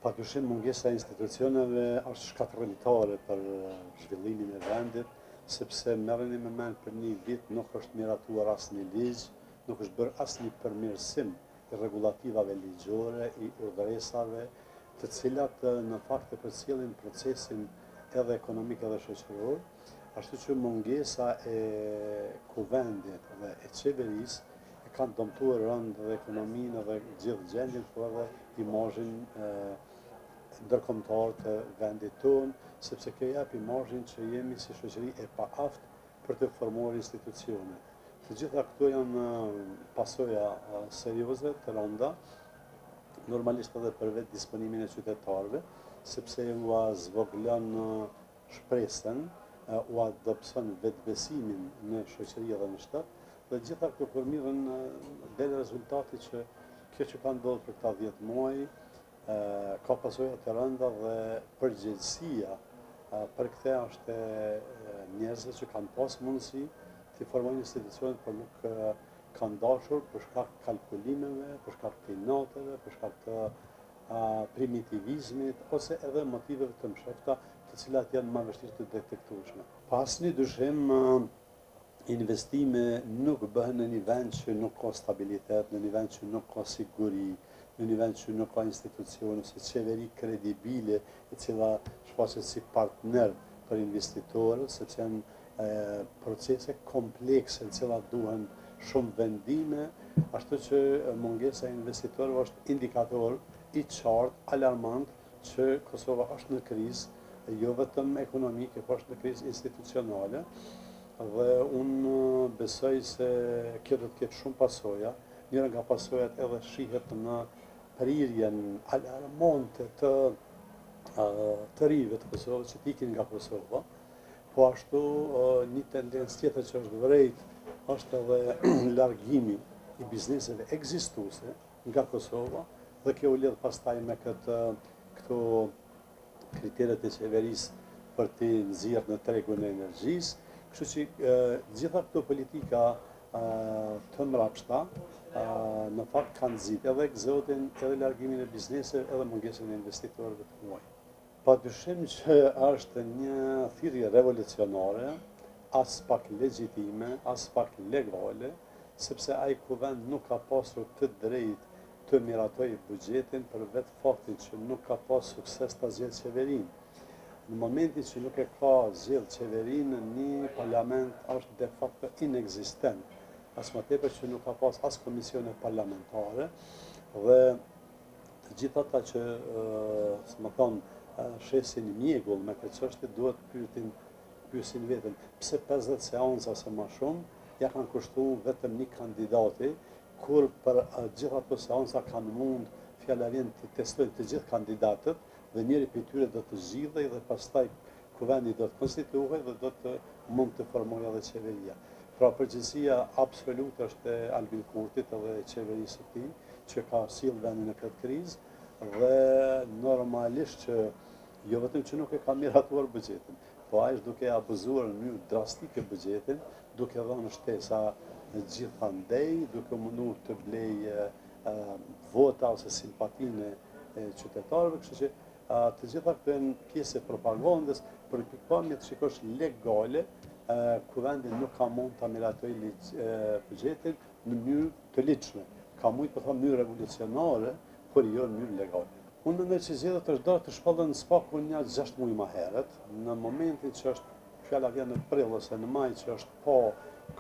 Padyshim mungesa e institucioneve është shkatërrimtare për zhvillimin e vendit, sepse merreni me mend për një vit nuk është miratuar asnjë ligj, nuk është bërë asnjë përmirësim i rregulativave ligjore, i urdhëresave, të cilat në fakt e përcjellin procesin edhe ekonomik edhe shoqëror, ashtu që mungesa e kuvendit dhe e qeverisë e kanë dëmtuar rënd dhe ekonominë dhe gjithë gjendjen, por edhe imazhin ndërkombëtar të vendit tonë, sepse kjo jep imazhin që jemi si shoqëri e paaft për të formuar institucione. Të gjitha këto janë pasoja serioze të rënda, normalisht edhe për vetë disponimin e qytetarëve, sepse u zvogëlon shpresën, u dobëson vetbesimin në shoqëri dhe në shtet, dhe gjitha këto përmirën del rezultati që kjo që ka ndodhur për këta 10 muaj ka pasoja të rënda dhe përgjegjësia për këtë është njerëzve që kanë pas mundësi të formojnë institucionet, por nuk kanë dashur për shkak të kalkulimeve, për shkak të inateve, për shkak të primitivizmit ose edhe motiveve të mshefta, të cilat janë më vështirë të detektueshme. Pa asnjë dyshim, investime nuk bëhen në një vend që nuk ka stabilitet, në një vend që nuk ka siguri, në një vend që nuk ka institucione, ose qeveri kredibile, e cila shfaqet si partner për investitorët, sepse janë procese komplekse, në cilat duhen shumë vendime, ashtu që mungesa e investitorëve është indikator i qartë, alarmant, që Kosova është në krizë, jo vetëm ekonomike, por është në krizë institucionale, dhe unë besoj se kjo do të ketë shumë pasoja. Njëra nga pasojat edhe shihet në prirjen alarmante të rive të Kosovës që t'ikin nga Kosova, po ashtu një tendencë tjetër që është vërejt është edhe largimi i bizneseve ekzistuese nga Kosova, dhe kjo u lidh pastaj me këto kriteret e qeverisë për të nxjerrë në tregun e energjisë. Kështu që gjitha këto politika të mbrapshta në fakt kanë nxit edhe ekzodin, edhe largimin e bizneseve, edhe mungesën e investitorëve të muaj. Padyshim që është një thirrje revolucionare, as pak legjitime, as pak legale, sepse ai kuvend nuk ka pasur të drejtë të miratoj buxhetin për vetë faktin që nuk ka pas sukses ta zgjedhë qeverinë. Në momentin që nuk e ka zgjedhë qeverinë, një parlament është de facto inexistent. As më tepër që nuk ka pas as komisione parlamentare, dhe të gjithë ata që shesin mjegull me këtë çështje duhet pyesin veten pse 50 seanca ose më shumë ja kanë kushtuar vetëm një kandidati, kur për gjitha ato seanca kanë mund fjalërin të testojnë të gjithë kandidatët dhe njëri prej tyre do të zgjidhej dhe pastaj kuvendi do të konstituohej dhe do të mund të formojë edhe qeveria. Pra përgjegjësia absolute është e Albin Kurtit edhe e qeverisë së tij që ka sjellë vendin në këtë krizë dhe normalisht që jo vetëm që nuk e ka miratuar buxhetin, po ai është duke abuzuar në mënyrë drastike buxhetin, duke dhënë shtesa gjithandej, duke munduar të blej vota ose simpatinë e qytetarëve, kështu që të gjitha këto janë pjesë e propagandës, për pikpamje të shikosh legale, kuvendi nuk ka mund ta miratojë buxhetin në mënyrë të ligjshme. Ka mujt të thonë në mënyrë revolucionare, por jo në mënyrë legale. Unë mendoj që zgjedhjet është dorë të shpallën spakun një 6 muaj më herët, në momentin që është fjala vjen në prill ose në maj që është pa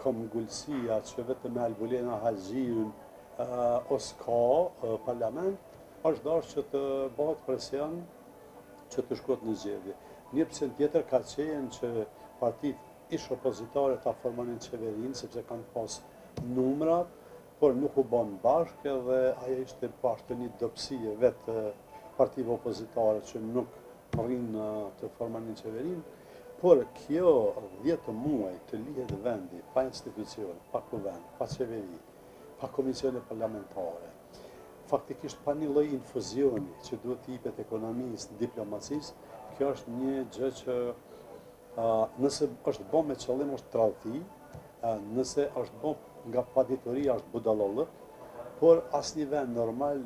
komgullësia që vetëm me Albulena Haxhiun ose ka parlament, është dashur që të bëhet presion që të shkohet në zgjedhje. Një opsion tjetër ka qenë që partitë ish opozitare ta formonin qeverinë, sepse kanë pas numrat, por nuk u bën bashkë dhe ajo ishte bashkë një dobësie vetë partive opozitare që nuk arrin të formonin qeverinë. Por kjo 10 muaj të lihet vendi pa institucion, pa kuvend, pa qeveri, pa komisione parlamentare, faktikisht pa një lloj infuzioni që duhet të jepet ekonomisë, diplomacisë, kjo është një gjë që nëse është bën me qëllim është tradhti, nëse është bën nga padituria është budallallëk, por asnjë vend normal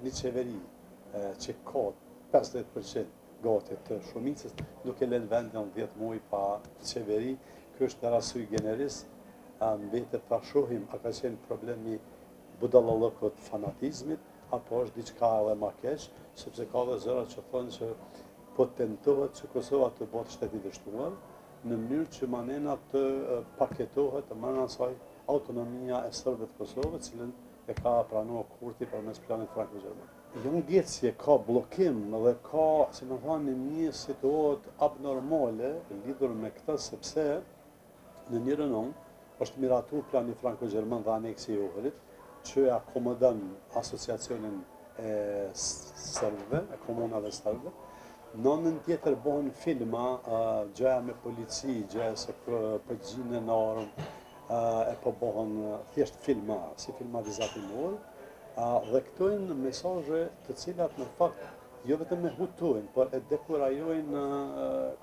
një qeveri që ka 50% gati të shumicës, nuk e lën vendin 10 muaj pa qeveri. Ky është rasy generis, mbetet ta shohim a ka qenë problemi budallallëkut fanatizmit, apo është diçka edhe ma keq, sepse ka dhe zëra që thonë që po tentohet që Kosova të bëhet shtet i dështuar, në mënyrë që manena të paketohet të manena saj autonomia e sërbëve të Kosovës, cilën e ka pranuar Kurti përmes planit franko-gjerman. Jo ngjecje, ka bllokim dhe ka, si më thani, një situatë abnormale lidhur me këtë, sepse në një rënon është miratuar plani franko-gjerman dhe aneksi i Ohrit, që akomodon asociacionin e sërbëve, e komunave sërbëve. Në anën tjetër bëhen filma, gjëja me polici, gjëja se përgjigjen në armë, e po bëhen thjesht filma, si filma vizatimor, dhe këto janë mesazhe të cilat në fakt jo vetëm e hutojnë, por e dekurajojnë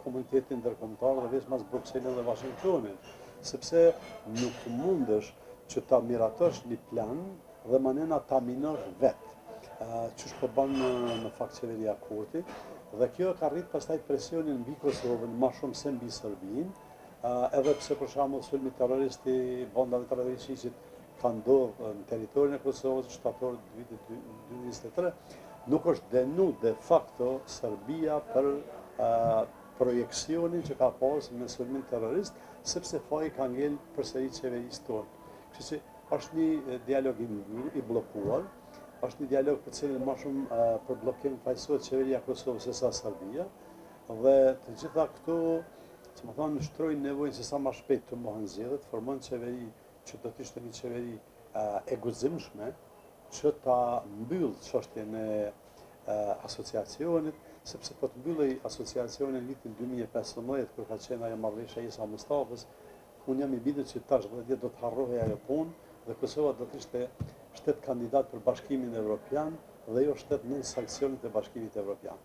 komunitetin ndërkombëtar dhe veç mas Brukselën dhe Washingtonin, sepse nuk mundesh që ta miratosh një plan dhe manena ta minosh vetë, që shpo banë në fakt qeveria Kurti, dhe kjo ka rrit pastaj presionin mbi Kosovën ma shumë se mbi Serbinë, edhe pse për shembull sulmi terrorist i bandave terroristëve ka ndodhur në territorin e Kosovës shtator të vitit 2023, nuk është denu de facto Serbia për projekcionin që ka pasur me sulmin terrorist, sepse faji ka ngel përsëri qeverisë tonë. Kështu që është një dialog i bllokuar, është një dialog për cilin më shumë për bllokim fajsohet qeveria e Kosovës se sa Serbia, dhe të gjitha këto, që më thonë, shtrojnë nevojën se sa më shpejt të mohen zgjedhjet, formon qeveri që do të ishte një qeveri e guximshme, që ta mbyll çështjen e asociacionit, sepse po të mbyllej asociacionin në vitin 2015, kur ka qenë ajo marrëveshja e Isa Mustafës, unë jam i bindur që tash 10 vjet do të harrohej ajo punë dhe Kosova do të ishte shtet kandidat për Bashkimin Evropian dhe jo shtet nën sanksionet e Bashkimit Evropian.